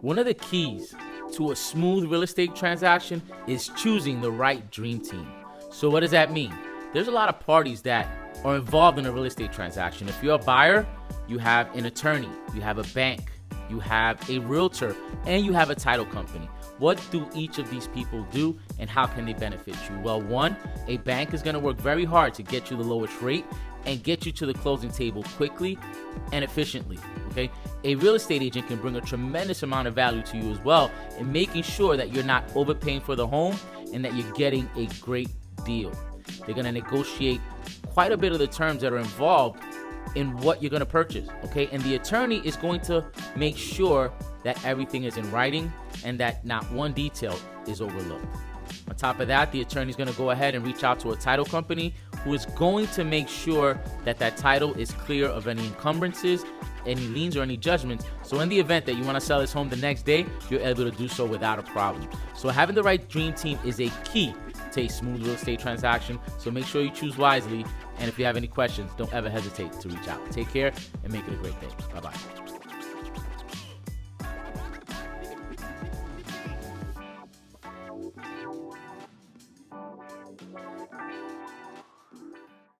One of the keys to a smooth real estate transaction is choosing the right dream team. So what does that mean? There's a lot of parties that are involved in a real estate transaction. If you're a buyer, you have an attorney, you have a bank, you have a realtor, and you have a title company. What do each of these people do, and how can they benefit you? Well, one, a bank is going to work very hard to get you the lowest rate and get you to the closing table quickly and efficiently, okay? A real estate agent can bring a tremendous amount of value to you as well in making sure that you're not overpaying for the home and that you're getting a great deal. They're going to negotiate quite a bit of the terms that are involved in what you're going to purchase, okay? And the attorney is going to make sure that everything is in writing and that not one detail is overlooked. On top of that, the attorney is going to go ahead and reach out to a title company who is going to make sure that that title is clear of any encumbrances, any liens, or any judgments. So in the event that you want to sell this home the next day, you're able to do so without a problem. So having the right dream team is a key to a smooth real estate transaction. So make sure you choose wisely. And if you have any questions, don't ever hesitate to reach out. Take care and make it a great day. Bye-bye.